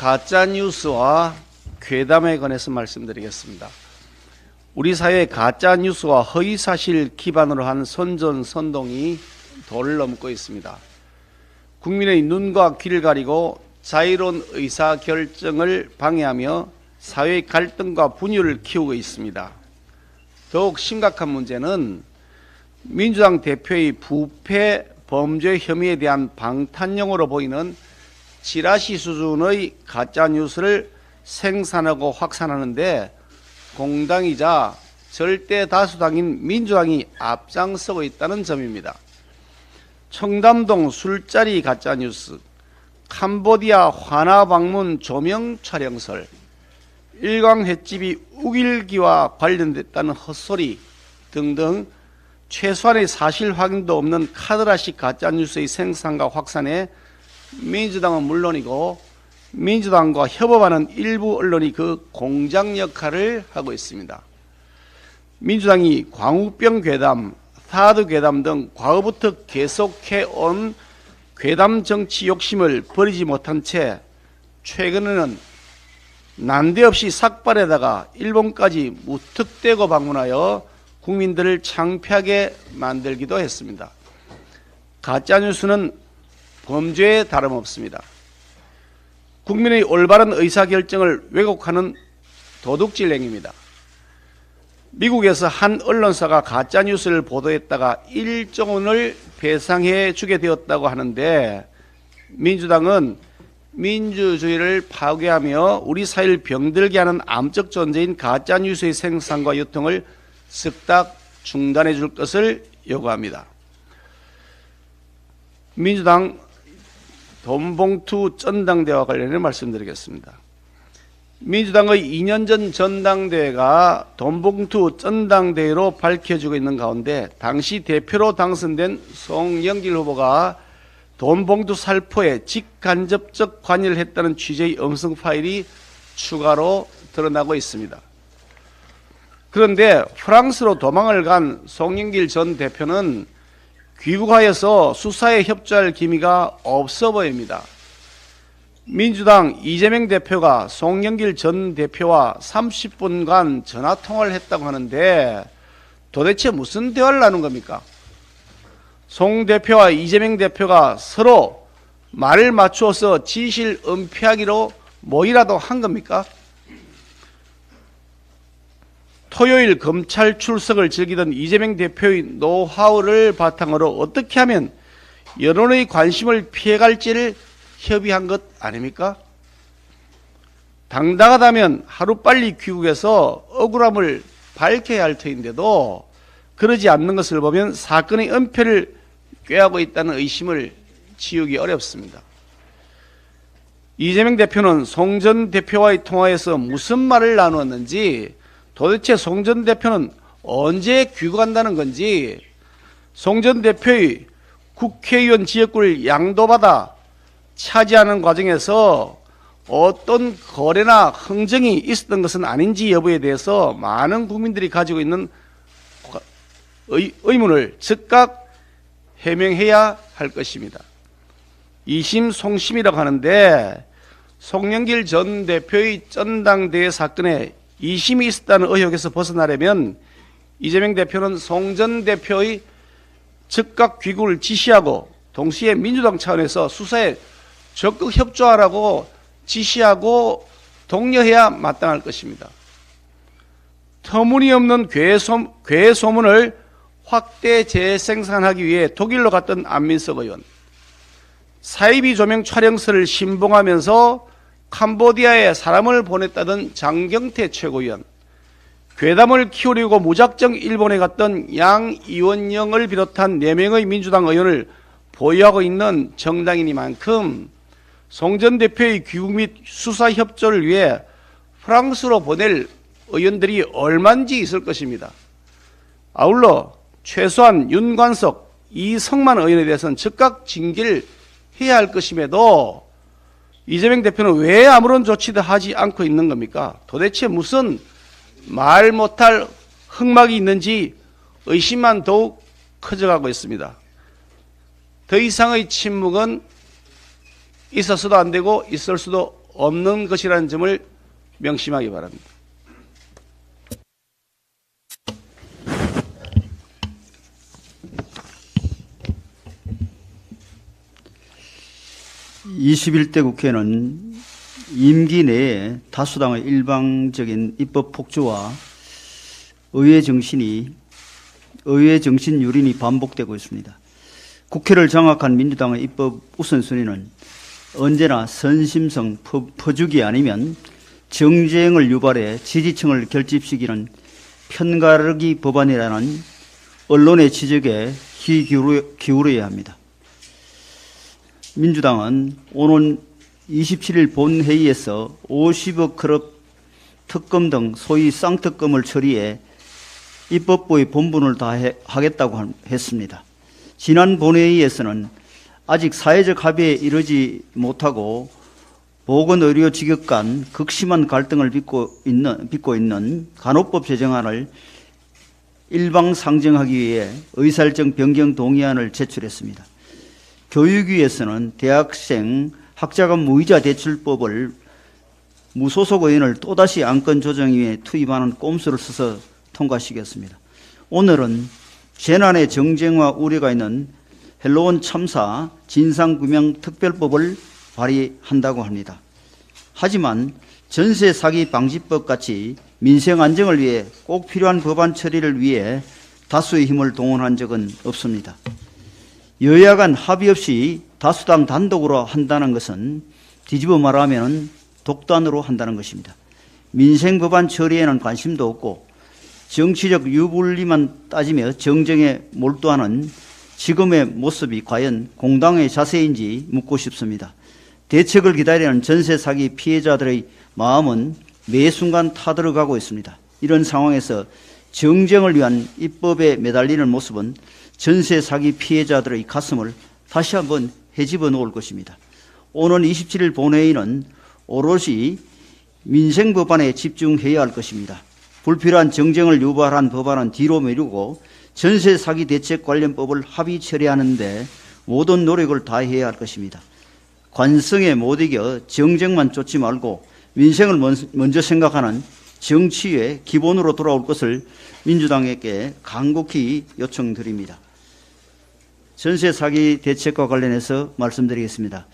가짜뉴스와 괴담에 관해서 말씀드리겠습니다. 우리 사회의 가짜뉴스와 허위사실 기반으로 한 선전선동이 도를 넘고 있습니다. 국민의 눈과 귀를 가리고 자유로운 의사결정을 방해하며 사회 갈등과 분열을 키우고 있습니다. 더욱 심각한 문제는 민주당 대표의 부패 범죄 혐의에 대한 방탄용으로 보이는 지라시 수준의 가짜뉴스를 생산하고 확산하는데 공당이자 절대 다수당인 민주당이 앞장서고 있다는 점입니다. 청담동 술자리 가짜뉴스, 캄보디아 환화 방문 조명 촬영설, 일광 횟집이 우길기와 관련됐다는 헛소리 등등 최소한의 사실 확인도 없는 카드라식 가짜뉴스의 생산과 확산에 민주당은 물론이고 민주당과 협업하는 일부 언론이 그 공장 역할을 하고 있습니다. 민주당이 광우병 괴담, 사드 괴담 등 과거부터 계속해온 괴담 정치 욕심을 버리지 못한 채 최근에는 난데없이 삭발에다가 일본까지 무턱대고 방문하여 국민들을 창피하게 만들기도 했습니다. 가짜뉴스는 범죄에 다름없습니다. 국민의 올바른 의사결정을 왜곡하는 도둑질 행위입니다. 미국에서 한 언론사가 가짜뉴스를 보도했다가 1조 원을 배상해 주게 되었다고 하는데 민주당은 민주주의를 파괴하며 우리 사회를 병들게 하는 암적 존재인 가짜뉴스의 생산과 유통을 쓱딱 중단해 줄 것을 요구합니다. 민주당 돈봉투 전당대회와 관련해 말씀드리겠습니다. 민주당의 2년 전 전당대회가 돈봉투 전당대회로 밝혀지고 있는 가운데 당시 대표로 당선된 송영길 후보가 돈봉투 살포에 직간접적 관여를 했다는 취재의 음성 파일이 추가로 드러나고 있습니다. 그런데 프랑스로 도망을 간 송영길 전 대표는 귀국하여서 수사에 협조할 기미가 없어 보입니다. 민주당 이재명 대표가 송영길 전 대표와 30분간 전화통화를 했다고 하는데 도대체 무슨 대화를 나눈 겁니까? 송 대표와 이재명 대표가 서로 말을 맞추어서 진실 은폐하기로 뭐이라도 한 겁니까? 토요일 검찰 출석을 즐기던 이재명 대표의 노하우를 바탕으로 어떻게 하면 여론의 관심을 피해갈지를 협의한 것 아닙니까? 당당하다면 하루빨리 귀국해서 억울함을 밝혀야 할 터인데도 그러지 않는 것을 보면 사건의 은폐를 꾀하고 있다는 의심을 지우기 어렵습니다. 이재명 대표는 송 전 대표와의 통화에서 무슨 말을 나누었는지, 도대체 송 전 대표는 언제 귀국한다는 건지, 송 전 대표의 국회의원 지역구를 양도받아 차지하는 과정에서 어떤 거래나 흥정이 있었던 것은 아닌지 여부에 대해서 많은 국민들이 가지고 있는 의문을 즉각 해명해야 할 것입니다. 이심송심이라고 하는데 송영길 전 대표의 전당대회 사건에 이심이 있었다는 의혹에서 벗어나려면 이재명 대표는 송 전 대표의 즉각 귀국을 지시하고 동시에 민주당 차원에서 수사에 적극 협조하라고 지시하고 독려해야 마땅할 것입니다. 터무니없는 괴 소문을 확대 재생산하기 위해 독일로 갔던 안민석 의원, 사이비 조명 촬영설을 신봉하면서 캄보디아에 사람을 보냈다던 장경태 최고위원, 괴담을 키우려고 무작정 일본에 갔던 양이원영을 비롯한 4명의 민주당 의원을 보유하고 있는 정당이니만큼 송 전 대표의 귀국 및 수사 협조를 위해 프랑스로 보낼 의원들이 얼마인지 있을 것입니다. 아울러 최소한 윤관석, 이성만 의원에 대해서는 즉각 징계를 해야 할 것임에도 이재명 대표는 왜 아무런 조치도 하지 않고 있는 겁니까? 도대체 무슨 말 못할 흑막이 있는지 의심만 더욱 커져가고 있습니다. 더 이상의 침묵은 있어서도 안 되고 있을 수도 없는 것이라는 점을 명심하기 바랍니다. (21대) 국회는 임기 내에 다수당의 일방적인 입법 폭주와 의회 정신 유린이 반복되고 있습니다. 국회를 장악한 민주당의 입법 우선순위는 언제나 선심성 퍼주기 아니면 정쟁을 유발해 지지층을 결집시키는 편가르기 법안이라는 언론의 지적에 귀 기울여야 합니다. 민주당은 오는 27일 본회의에서 50억 클럽 특검 등 소위 쌍특검을 처리해 입법부의 본분을 다하겠다고 했습니다. 지난 본회의에서는 아직 사회적 합의에 이르지 못하고 보건의료 직역 간 극심한 갈등을 빚고 있는 간호법 제정안을 일방상정하기 위해 의사일정 변경 동의안을 제출했습니다. 교육위에서는 대학생 학자금 무이자 대출법을 무소속 의원을 또다시 안건조정위에 투입하는 꼼수를 써서 통과시켰습니다. 오늘은 재난의 정쟁화 우려가 있는 헬로원 참사 진상규명특별법을 발의한다고 합니다. 하지만 전세 사기 방지법 같이 민생 안정을 위해 꼭 필요한 법안 처리를 위해 다수의 힘을 동원한 적은 없습니다. 여야 간 합의 없이 다수당 단독으로 한다는 것은 뒤집어 말하면 독단으로 한다는 것입니다. 민생 법안 처리에는 관심도 없고 정치적 유불리만 따지며 정쟁에 몰두하는 지금의 모습이 과연 공당의 자세인지 묻고 싶습니다. 대책을 기다리는 전세 사기 피해자들의 마음은 매 순간 타들어가고 있습니다. 이런 상황에서 정쟁을 위한 입법에 매달리는 모습은 전세 사기 피해자들의 가슴을 다시 한번 헤집어 놓을 것입니다. 오는 27일 본회의는 오롯이 민생 법안에 집중해야 할 것입니다. 불필요한 정쟁을 유발한 법안은 뒤로 미루고 전세 사기 대책 관련법을 합의 처리하는 데 모든 노력을 다해야 할 것입니다. 관성에 못 이겨 정쟁만 쫓지 말고 민생을 먼저 생각하는 정치의 기본으로 돌아올 것을 민주당에게 간곡히 요청드립니다. 전세 사기 대책과 관련해서 말씀드리겠습니다.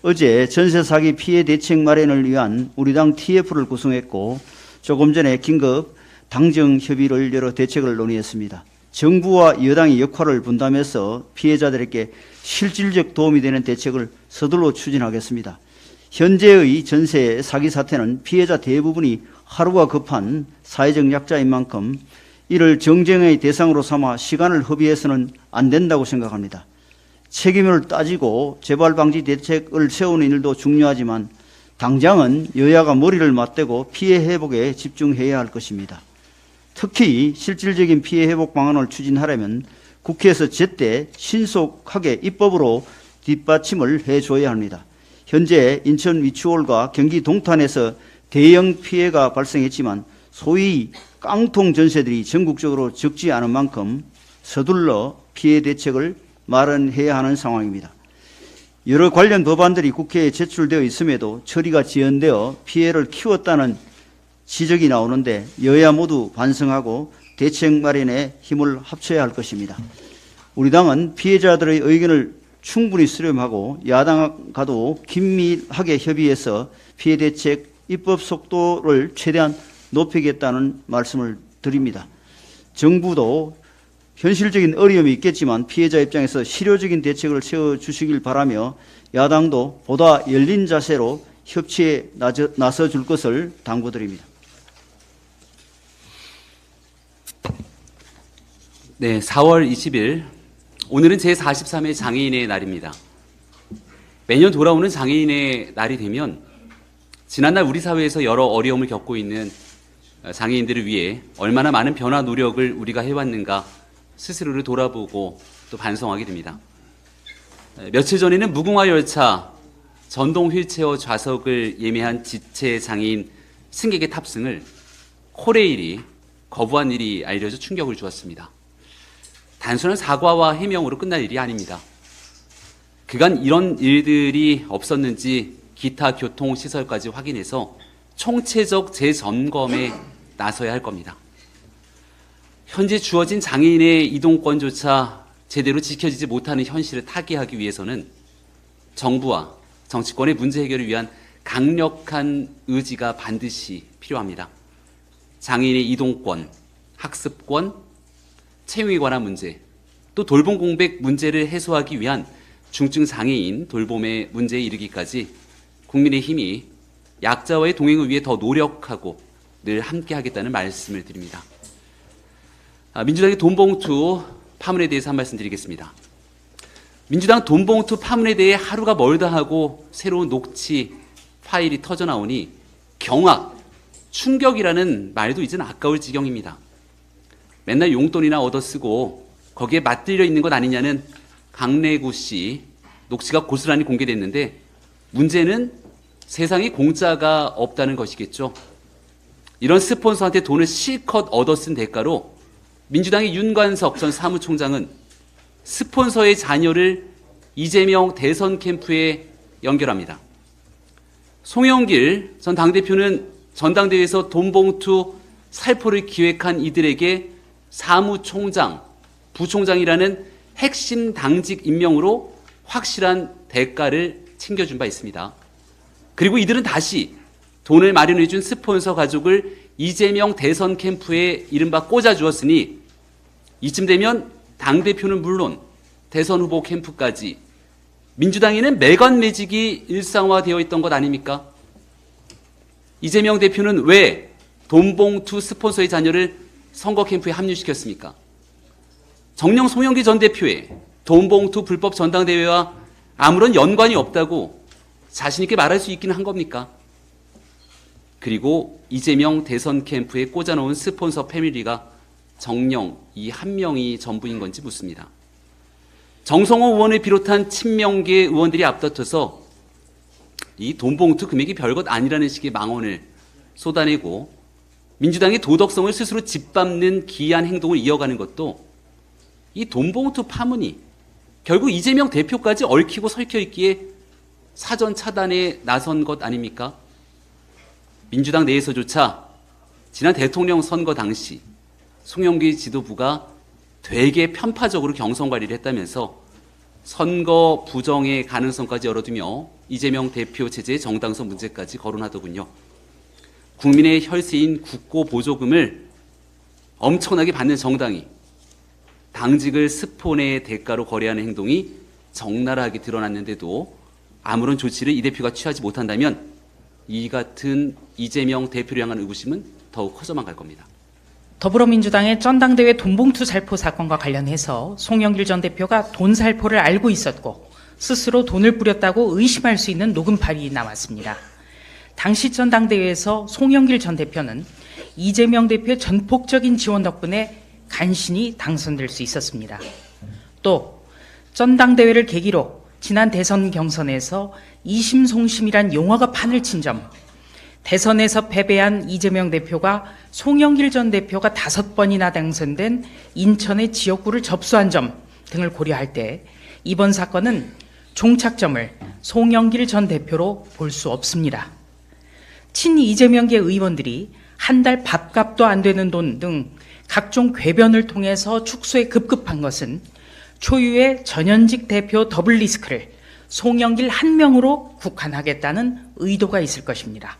어제 전세 사기 피해 대책 마련을 위한 우리 당 TF를 구성했고 조금 전에 긴급 당정 협의를 열어 대책을 논의했습니다. 정부와 여당이 역할을 분담해서 피해자들에게 실질적 도움이 되는 대책을 서둘러 추진하겠습니다. 현재의 전세 사기 사태는 피해자 대부분이 하루가 급한 사회적 약자인 만큼 이를 정쟁의 대상으로 삼아 시간을 허비해서는 안 된다고 생각합니다. 책임을 따지고 재발 방지 대책을 세우는 일도 중요하지만 당장은 여야가 머리를 맞대고 피해 회복에 집중해야 할 것입니다. 특히 실질적인 피해 회복 방안을 추진하려면 국회에서 제때 신속하게 입법으로 뒷받침을 해줘야 합니다. 현재 인천 위추홀과 경기 동탄에서 대형 피해가 발생했지만 소위 깡통 전세들이 전국적으로 적지 않은 만큼 서둘러 피해 대책을 마련해야 하는 상황입니다. 여러 관련 법안들이 국회에 제출되어 있음에도 처리가 지연되어 피해를 키웠다는 지적이 나오는데 여야 모두 반성하고 대책 마련에 힘을 합쳐야 할 것입니다. 우리 당은 피해자들의 의견을 충분히 수렴하고 야당과도 긴밀하게 협의해서 피해 대책 입법 속도를 최대한 높이겠다는 말씀을 드립니다. 정부도 현실적인 어려움이 있겠지만 피해자 입장에서 실효적인 대책을 세워주시길 바라며 야당도 보다 열린 자세로 협치에 나서줄 것을 당부드립니다. 네, 4월 20일 오늘은 제43회 장애인의 날입니다. 매년 돌아오는 장애인의 날이 되면 지난날 우리 사회에서 여러 어려움을 겪고 있는 장애인들을 위해 얼마나 많은 변화 노력을 우리가 해왔는가 스스로를 돌아보고 또 반성하게 됩니다. 며칠 전에는 무궁화 열차 전동 휠체어 좌석을 예매한 지체 장애인 승객의 탑승을 코레일이 거부한 일이 알려져 충격을 주었습니다. 단순한 사과와 해명으로 끝날 일이 아닙니다. 그간 이런 일들이 없었는지 기타 교통시설까지 확인해서 총체적 재점검에 나서야 할 겁니다. 현재 주어진 장애인의 이동권조차 제대로 지켜지지 못하는 현실을 타개하기 위해서는 정부와 정치권의 문제 해결을 위한 강력한 의지가 반드시 필요합니다. 장애인의 이동권, 학습권, 채용에 관한 문제, 또 돌봄 공백 문제를 해소하기 위한 중증 장애인 돌봄의 문제에 이르기까지 국민의힘이 약자와의 동행을 위해 더 노력하고 늘 함께 하겠다는 말씀을 드립니다. 민주당의 돈봉투 파문에 대해서 한 말씀 드리겠습니다. 민주당 돈봉투 파문에 대해 하루가 멀다 하고 새로운 녹취 파일이 터져 나오니 경악, 충격이라는 말도 이제는 아까울 지경입니다. 맨날 용돈이나 얻어쓰고 거기에 맞들려 있는 것 아니냐는 강래구 씨 녹취가 고스란히 공개됐는데 문제는 세상에 공짜가 없다는 것이겠죠. 이런 스폰서한테 돈을 실컷 얻어쓴 대가로 민주당의 윤관석 전 사무총장은 스폰서의 자녀를 이재명 대선 캠프에 연결합니다. 송영길 전 당대표는 전당대회에서 돈봉투 살포를 기획한 이들에게 사무총장, 부총장이라는 핵심 당직 임명으로 확실한 대가를 챙겨준 바 있습니다. 그리고 이들은 다시 돈을 마련해준 스폰서 가족을 이재명 대선 캠프에 이른바 꽂아주었으니 이쯤 되면 당대표는 물론 대선 후보 캠프까지 민주당에는 매관매직이 일상화되어 있던 것 아닙니까? 이재명 대표는 왜 돈봉투 스폰서의 자녀를 선거 캠프에 합류시켰습니까? 정녕 송영기 전 대표의 돈봉투 불법 전당대회와 아무런 연관이 없다고 자신 있게 말할 수 있기는 한 겁니까? 그리고 이재명 대선 캠프에 꽂아놓은 스폰서 패밀리가 정녕 이 한 명이 전부인 건지 묻습니다. 정성호 의원을 비롯한 친명계 의원들이 앞다퉈서 이 돈봉투 금액이 별것 아니라는 식의 망언을 쏟아내고 민주당의 도덕성을 스스로 짓밟는 기이한 행동을 이어가는 것도 이 돈봉투 파문이 결국 이재명 대표까지 얽히고 설켜 있기에 사전 차단에 나선 것 아닙니까? 민주당 내에서조차 지난 대통령 선거 당시 송영길 지도부가 되게 편파적으로 경선 관리를 했다면서 선거 부정의 가능성까지 열어두며 이재명 대표 체제의 정당성 문제까지 거론하더군요. 국민의 혈세인 국고 보조금을 엄청나게 받는 정당이 당직을 스폰의 대가로 거래하는 행동이 적나라하게 드러났는데도 아무런 조치를 이 대표가 취하지 못한다면 이 같은 이재명 대표를 향한 의구심은 더욱 커져만 갈 겁니다. 더불어민주당의 전당대회 돈봉투 살포 사건과 관련해서 송영길 전 대표가 돈 살포를 알고 있었고 스스로 돈을 뿌렸다고 의심할 수 있는 녹음 파일이 나왔습니다. 당시 전당대회에서 송영길 전 대표는 이재명 대표의 전폭적인 지원 덕분에 간신히 당선될 수 있었습니다. 또 전당대회를 계기로 지난 대선 경선에서 이심송심이란 용어가 판을 친 점, 대선에서 패배한 이재명 대표가 송영길 전 대표가 5번이나 당선된 인천의 지역구를 접수한 점 등을 고려할 때 이번 사건은 종착점을 송영길 전 대표로 볼 수 없습니다. 친 이재명계 의원들이 한 달 밥값도 안 되는 돈 등 각종 궤변을 통해서 축소에 급급한 것은 초유의 전현직 대표 더블 리스크를 송영길 한 명으로 국한하겠다는 의도가 있을 것입니다.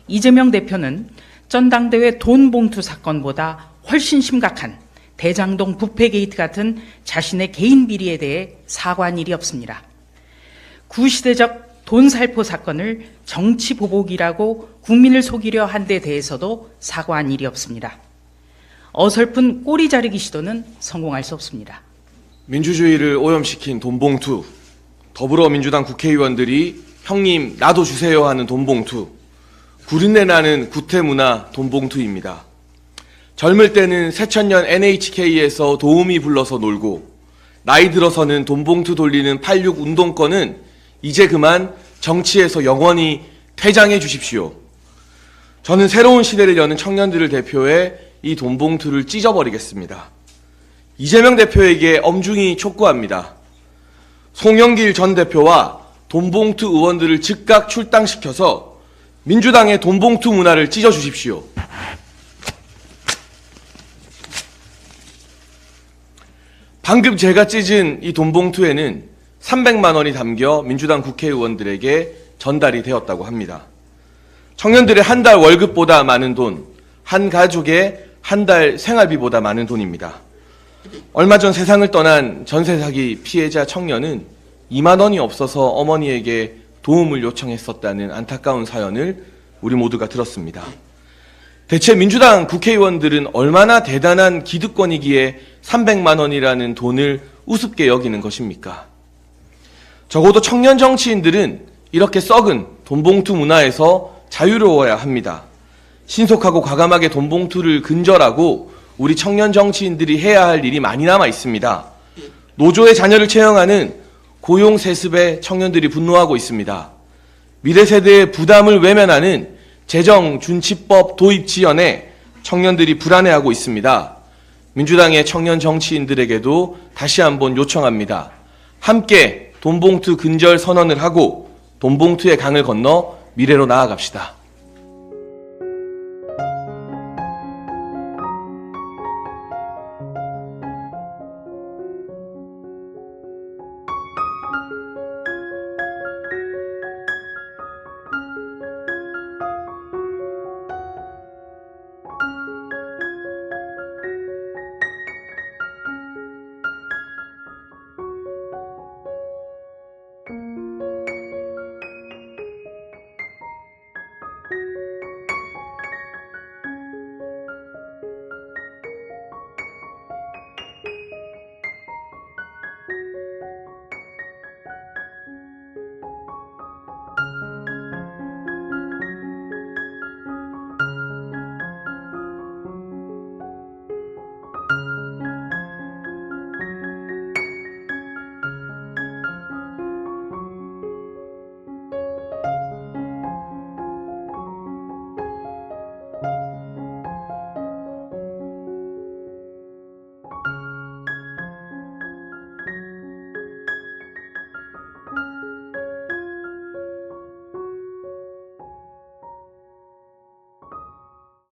이재명 대표는 전당대회 돈 봉투 사건보다 훨씬 심각한 대장동 부패 게이트 같은 자신의 개인 비리에 대해 사과한 일이 없습니다. 구시대적 돈 살포 사건을 정치 보복이라고 국민을 속이려 한 데 대해서도 사과한 일이 없습니다. 어설픈 꼬리 자르기 시도는 성공할 수 없습니다. 민주주의를 오염시킨 돈봉투, 더불어민주당 국회의원들이 형님 나도 주세요 하는 돈봉투, 구린내 나는 구태문화 돈봉투입니다. 젊을 때는 새천년 NHK에서 도우미 불러서 놀고 나이 들어서는 돈봉투 돌리는 86 운동권은 이제 그만 정치에서 영원히 퇴장해 주십시오. 저는 새로운 시대를 여는 청년들을 대표해 이 돈봉투를 찢어버리겠습니다. 이재명 대표에게 엄중히 촉구합니다. 송영길 전 대표와 돈봉투 의원들을 즉각 출당시켜서 민주당의 돈봉투 문화를 찢어주십시오. 방금 제가 찢은 이 돈봉투에는 300만 원이 담겨 민주당 국회의원들에게 전달이 되었다고 합니다. 청년들의 한 달 월급보다 많은 돈, 한 가족의 한 달 생활비보다 많은 돈입니다. 얼마 전 세상을 떠난 전세 사기 피해자 청년은 2만 원이 없어서 어머니에게 도움을 요청했었다는 안타까운 사연을 우리 모두가 들었습니다. 대체 민주당 국회의원들은 얼마나 대단한 기득권이기에 300만 원이라는 돈을 우습게 여기는 것입니까? 적어도 청년 정치인들은 이렇게 썩은 돈봉투 문화에서 자유로워야 합니다. 신속하고 과감하게 돈봉투를 근절하고 우리 청년 정치인들이 해야 할 일이 많이 남아 있습니다. 노조의 자녀를 채용하는 고용 세습에 청년들이 분노하고 있습니다. 미래 세대의 부담을 외면하는 재정준치법 도입 지연에 청년들이 불안해하고 있습니다. 민주당의 청년 정치인들에게도 다시 한번 요청합니다. 함께 돈봉투 근절 선언을 하고 돈봉투의 강을 건너 미래로 나아갑시다.